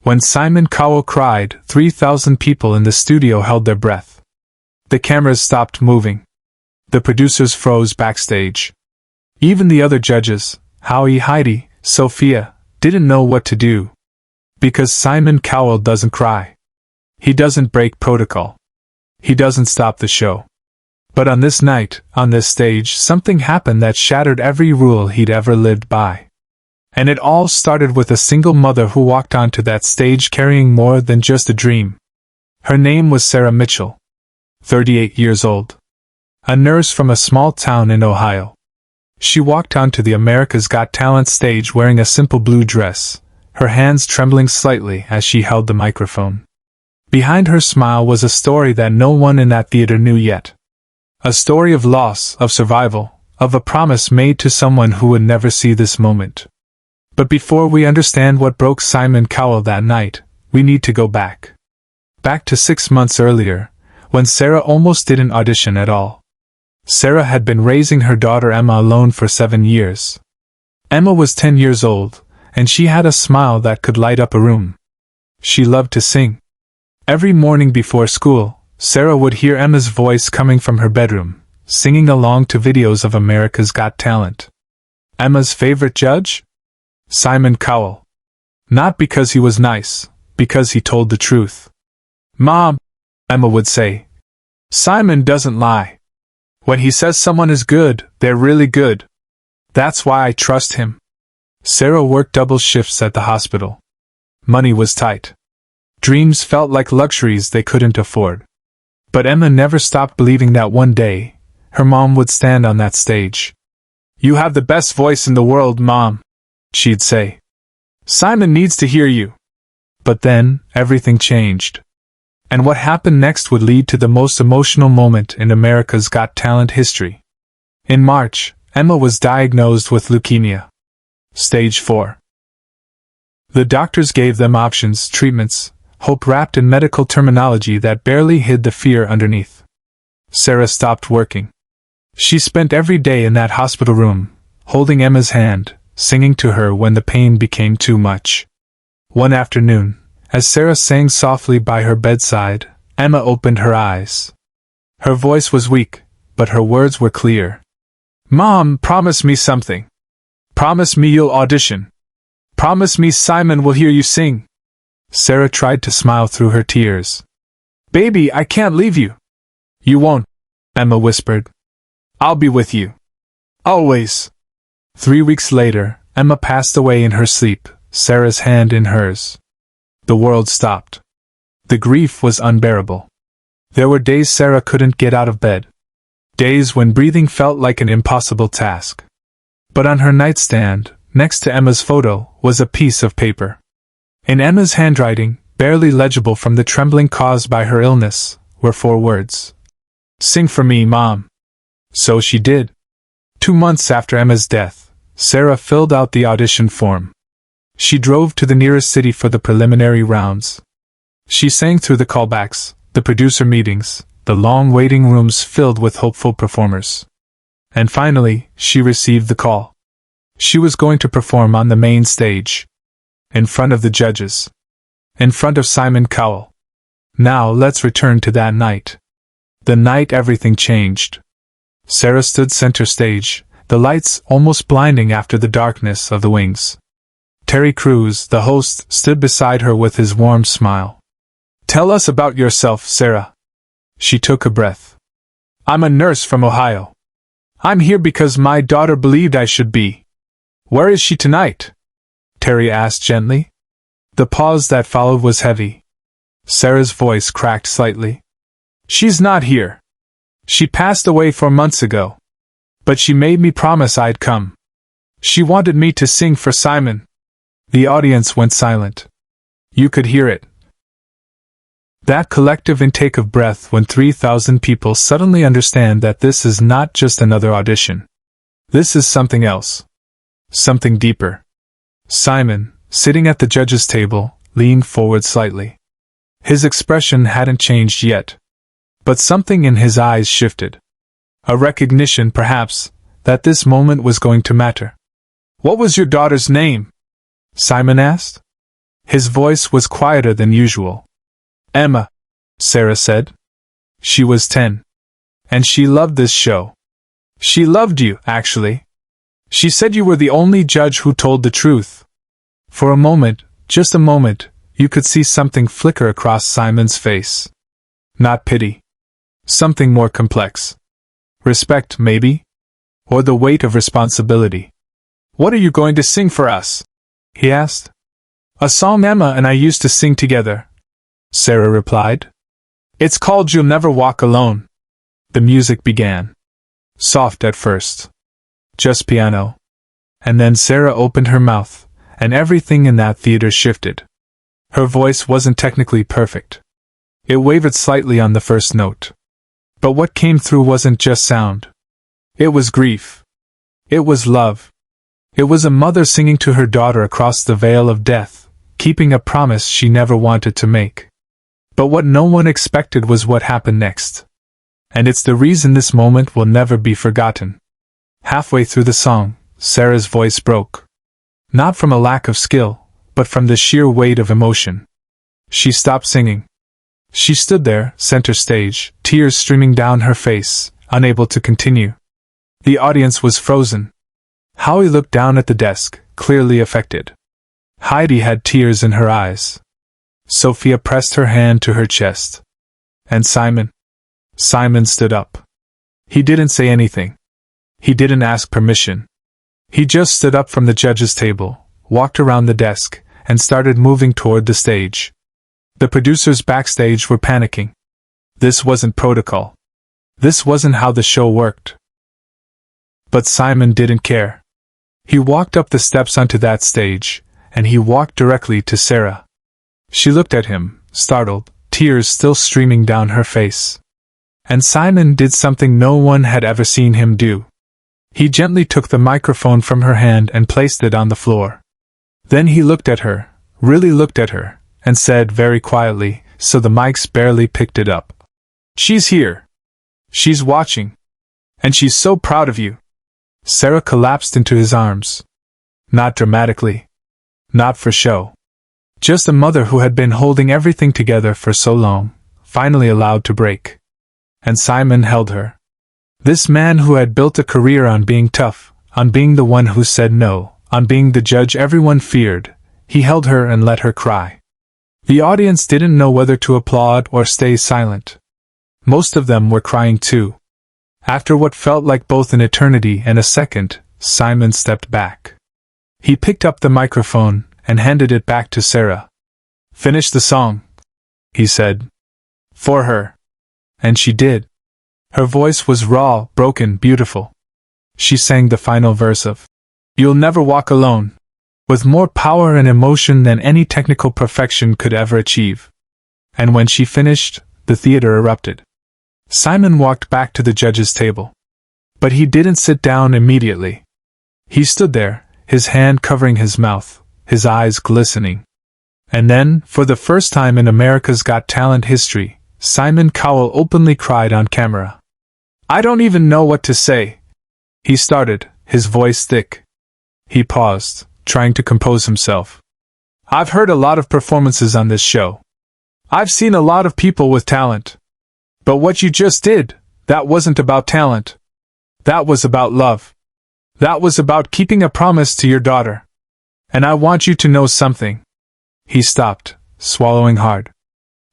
When Simon Cowell cried, 3,000 people in the studio held their breath. The cameras stopped moving. The producers froze backstage. Even the other judges, Howie, Heidi, Sophia, didn't know what to do. Because Simon Cowell doesn't cry. He doesn't break protocol. He doesn't stop the show. But on this night, on this stage, something happened that shattered every rule he'd ever lived by. And it all started with a single mother who walked onto that stage carrying more than just a dream. Her name was Sarah Mitchell, 38 years old. A nurse from a small town in Ohio. She walked onto the America's Got Talent stage wearing a simple blue dress, her hands trembling slightly as she held the microphone. Behind her smile was a story that no one in that theater knew yet. A story of loss, of survival, of a promise made to someone who would never see this moment. But before we understand what broke Simon Cowell that night, we need to go back. Back to 6 months earlier, when Sarah almost didn't audition at all. Sarah had been raising her daughter Emma alone for 7 years. Emma was 10 years old, and she had a smile that could light up a room. She loved to sing. Every morning before school, Sarah would hear Emma's voice coming from her bedroom, singing along to videos of America's Got Talent. Emma's favorite judge? Simon Cowell. Not because he was nice, because he told the truth. "Mom," Emma would say, "Simon doesn't lie. When he says someone is good, they're really good. That's why I trust him." Sarah worked double shifts at the hospital. Money was tight. Dreams felt like luxuries they couldn't afford. But Emma never stopped believing that one day, her mom would stand on that stage. "You have the best voice in the world, Mom," she'd say. "Simon needs to hear you." But then, everything changed. And what happened next would lead to the most emotional moment in America's Got Talent history. In March, Emma was diagnosed with leukemia. Stage 4. The doctors gave them options, treatments, hope wrapped in medical terminology that barely hid the fear underneath. Sarah stopped working. She spent every day in that hospital room, holding Emma's hand, singing to her when the pain became too much. One afternoon, as Sarah sang softly by her bedside, Emma opened her eyes. Her voice was weak, but her words were clear. "Mom, promise me something. Promise me you'll audition. Promise me Simon will hear you sing." Sarah tried to smile through her tears. "Baby, I can't leave you." "You won't," Emma whispered. "I'll be with you. Always." 3 weeks later, Emma passed away in her sleep, Sarah's hand in hers. The world stopped. The grief was unbearable. There were days Sarah couldn't get out of bed. Days when breathing felt like an impossible task. But on her nightstand, next to Emma's photo, was a piece of paper. In Emma's handwriting, barely legible from the trembling caused by her illness, were 4 words. "Sing for me, Mom." So she did. 2 months after Emma's death, Sarah filled out the audition form. She drove to the nearest city for the preliminary rounds. She sang through the callbacks, the producer meetings, the long waiting rooms filled with hopeful performers. And finally, she received the call. She was going to perform on the main stage. In front of the judges. In front of Simon Cowell. Now let's return to that night. The night everything changed. Sarah stood center stage, the lights almost blinding after the darkness of the wings. Terry Crews, the host, stood beside her with his warm smile. "Tell us about yourself, Sarah." She took a breath. "I'm a nurse from Ohio. I'm here because my daughter believed I should be." "Where is she tonight?" Terry asked gently. The pause that followed was heavy. Sarah's voice cracked slightly. "She's not here. She passed away 4 months ago. But she made me promise I'd come. She wanted me to sing for Simon." The audience went silent. You could hear it. That collective intake of breath when 3,000 people suddenly understand that this is not just another audition. This is something else. Something deeper. Simon, sitting at the judge's table, leaned forward slightly. His expression hadn't changed yet. But something in his eyes shifted. A recognition, perhaps, that this moment was going to matter. "What was your daughter's name?" Simon asked. His voice was quieter than usual. Emma, Sarah said. She was 10. And she loved this show. She loved you, actually. She said you were the only judge who told the truth. For a moment, just a moment, you could see something flicker across Simon's face. Not pity. Something more complex. Respect, maybe? Or the weight of responsibility. What are you going to sing for us? He asked. A song Emma and I used to sing together, Sarah replied. It's called You'll Never Walk Alone. The music began. Soft at first. Just piano. And then Sarah opened her mouth, and everything in that theater shifted. Her voice wasn't technically perfect. It wavered slightly on the first note. But what came through wasn't just sound. It was grief. It was love. It was a mother singing to her daughter across the veil of death, keeping a promise she never wanted to make. But what no one expected was what happened next. And it's the reason this moment will never be forgotten. Halfway through the song, Sarah's voice broke. Not from a lack of skill, but from the sheer weight of emotion. She stopped singing. She stood there, center stage, tears streaming down her face, unable to continue. The audience was frozen. Howie looked down at the desk, clearly affected. Heidi had tears in her eyes. Sophia pressed her hand to her chest. And Simon? Simon stood up. He didn't say anything. He didn't ask permission. He just stood up from the judge's table, walked around the desk, and started moving toward the stage. The producers backstage were panicking. This wasn't protocol. This wasn't how the show worked. But Simon didn't care. He walked up the steps onto that stage, and he walked directly to Sarah. She looked at him, startled, tears still streaming down her face. And Simon did something no one had ever seen him do. He gently took the microphone from her hand and placed it on the floor. Then he looked at her, really looked at her, and said very quietly, so the mics barely picked it up. She's here. She's watching. And she's so proud of you. Sarah collapsed into his arms. Not dramatically. Not for show. Just a mother who had been holding everything together for so long, finally allowed to break. And Simon held her. This man who had built a career on being tough, on being the one who said no, on being the judge everyone feared, he held her and let her cry. The audience didn't know whether to applaud or stay silent. Most of them were crying too. After what felt like both an eternity and a second, Simon stepped back. He picked up the microphone and handed it back to Sarah. Finish the song, he said. For her. And she did. Her voice was raw, broken, beautiful. She sang the final verse of You'll Never Walk Alone, with more power and emotion than any technical perfection could ever achieve. And when she finished, the theater erupted. Simon walked back to the judge's table. But he didn't sit down immediately. He stood there, his hand covering his mouth, his eyes glistening. And then, for the first time in America's Got Talent history, Simon Cowell openly cried on camera. I don't even know what to say. He started, his voice thick. He paused, trying to compose himself. I've heard a lot of performances on this show. I've seen a lot of people with talent. But what you just did, that wasn't about talent. That was about love. That was about keeping a promise to your daughter. And I want you to know something. He stopped, swallowing hard.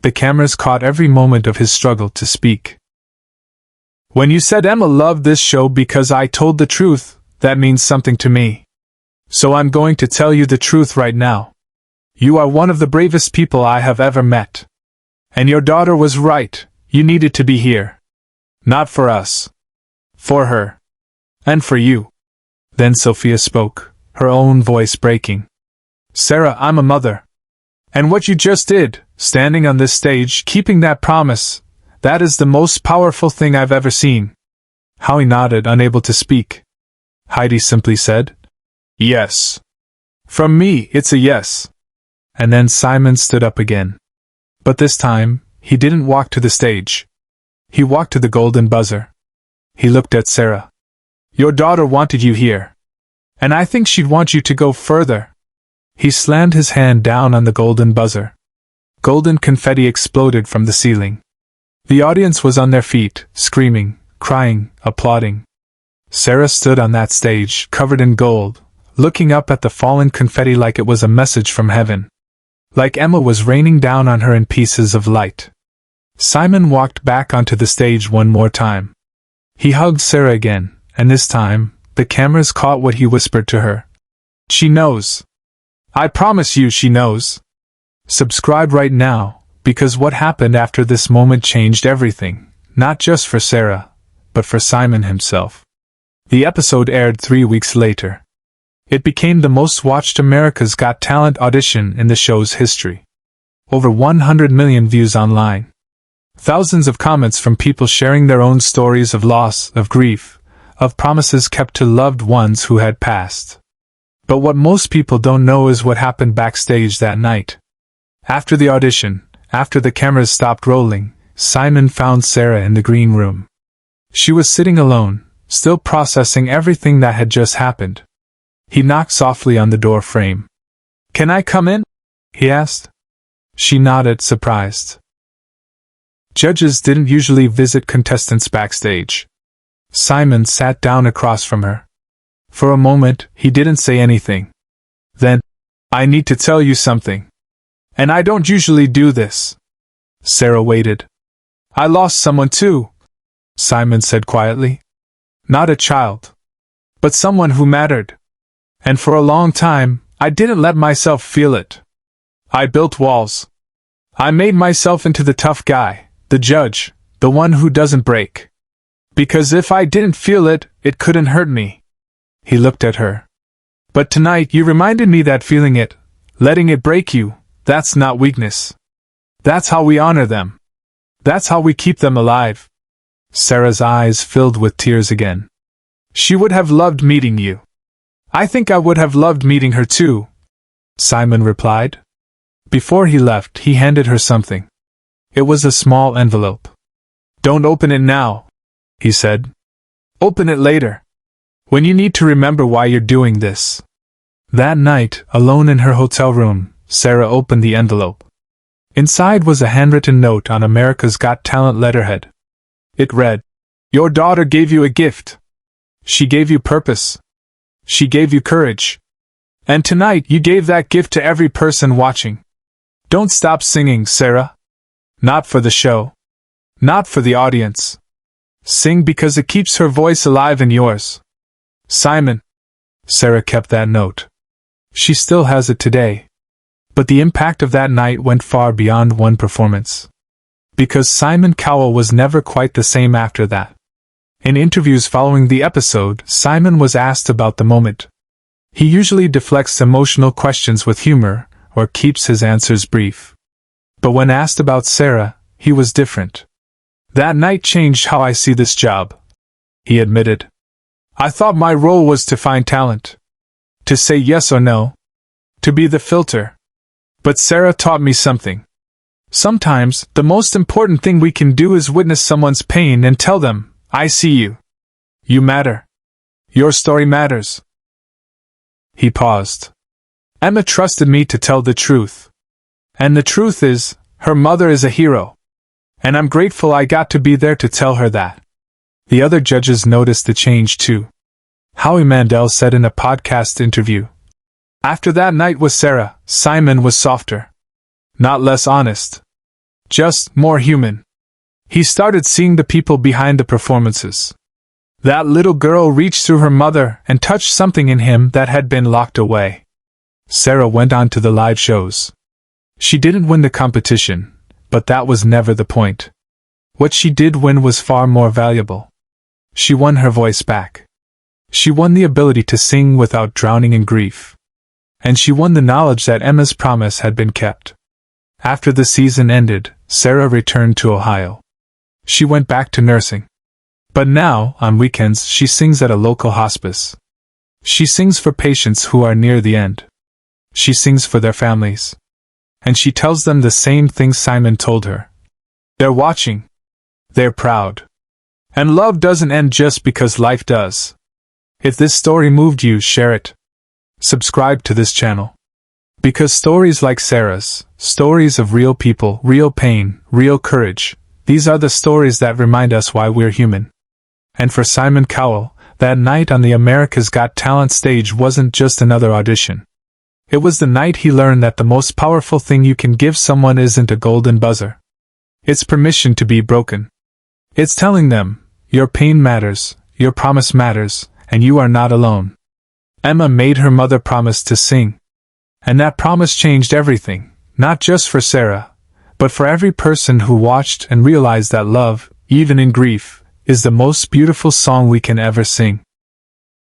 The cameras caught every moment of his struggle to speak. When you said Emma loved this show because I told the truth, that means something to me. So I'm going to tell you the truth right now. You are one of the bravest people I have ever met. And your daughter was right, you needed to be here. Not for us. For her. And for you. Then Sophia spoke, her own voice breaking. Sarah, I'm a mother. And what you just did, standing on this stage, keeping that promise, that is the most powerful thing I've ever seen. Howie nodded, unable to speak. Heidi simply said, Yes. From me, it's a yes. And then Simon stood up again. But this time, he didn't walk to the stage. He walked to the golden buzzer. He looked at Sarah. Your daughter wanted you here. And I think she'd want you to go further. He slammed his hand down on the golden buzzer. Golden confetti exploded from the ceiling. The audience was on their feet, screaming, crying, applauding. Sarah stood on that stage, covered in gold, looking up at the fallen confetti like it was a message from heaven. Like Emma was raining down on her in pieces of light. Simon walked back onto the stage one more time. He hugged Sarah again, and this time, the cameras caught what he whispered to her. She knows. I promise you she knows. Subscribe right now, because what happened after this moment changed everything, not just for Sarah, but for Simon himself. The episode aired 3 weeks later. It became the most watched America's Got Talent audition in the show's history. Over 100 million views online. Thousands of comments from people sharing their own stories of loss, of grief, of promises kept to loved ones who had passed. But what most people don't know is what happened backstage that night. After the audition, after the cameras stopped rolling, Simon found Sarah in the green room. She was sitting alone, still processing everything that had just happened. He knocked softly on the door frame. "Can I come in?" he asked. She nodded, surprised. Judges didn't usually visit contestants backstage. Simon sat down across from her. For a moment, he didn't say anything. Then, "I need to tell you something. And I don't usually do this." Sarah waited. "I lost someone too," Simon said quietly. "Not a child. But someone who mattered. And for a long time, I didn't let myself feel it. I built walls. I made myself into the tough guy, the judge, the one who doesn't break. Because if I didn't feel it, it couldn't hurt me." He looked at her. "But tonight you reminded me that feeling it, letting it break you, that's not weakness. That's how we honor them. That's how we keep them alive." Sarah's eyes filled with tears again. "She would have loved meeting you. I think I would have loved meeting her too," Simon replied. Before he left, he handed her something. It was a small envelope. "Don't open it now," he said. "Open it later. When you need to remember why you're doing this." That night, alone in her hotel room, Sarah opened the envelope. Inside was a handwritten note on America's Got Talent letterhead. It read, "Your daughter gave you a gift. She gave you purpose. She gave you courage. And tonight you gave that gift to every person watching. Don't stop singing, Sarah. Not for the show. Not for the audience. Sing because it keeps her voice alive and yours. Simon." Sarah kept that note. She still has it today. But the impact of that night went far beyond one performance. Because Simon Cowell was never quite the same after that. In interviews following the episode, Simon was asked about the moment. He usually deflects emotional questions with humor, or keeps his answers brief. But when asked about Sarah, he was different. "That night changed how I see this job," he admitted. "I thought my role was to find talent. To say yes or no. To be the filter. But Sarah taught me something. Sometimes, the most important thing we can do is witness someone's pain and tell them, 'I see you. You matter. Your story matters.'" He paused. "Emma trusted me to tell the truth. And the truth is, her mother is a hero. And I'm grateful I got to be there to tell her that." The other judges noticed the change too. Howie Mandel said in a podcast interview, "After that night with Sarah, Simon was softer. Not less honest. Just more human. He started seeing the people behind the performances. That little girl reached through her mother and touched something in him that had been locked away." Sarah went on to the live shows. She didn't win the competition, but that was never the point. What she did win was far more valuable. She won her voice back. She won the ability to sing without drowning in grief. And she won the knowledge that Emma's promise had been kept. After the season ended, Sarah returned to Ohio. She went back to nursing. But now, on weekends, she sings at a local hospice. She sings for patients who are near the end. She sings for their families. And she tells them the same thing Simon told her. They're watching. They're proud. And love doesn't end just because life does. If this story moved you, share it. Subscribe to this channel. Because stories like Sarah's, stories of real people, real pain, real courage, these are the stories that remind us why we're human. And for Simon Cowell, that night on the America's Got Talent stage wasn't just another audition. It was the night he learned that the most powerful thing you can give someone isn't a golden buzzer. It's permission to be broken. It's telling them, your pain matters, your promise matters, and you are not alone. Emma made her mother promise to sing. And that promise changed everything, not just for Sarah, but for every person who watched and realized that love, even in grief, is the most beautiful song we can ever sing.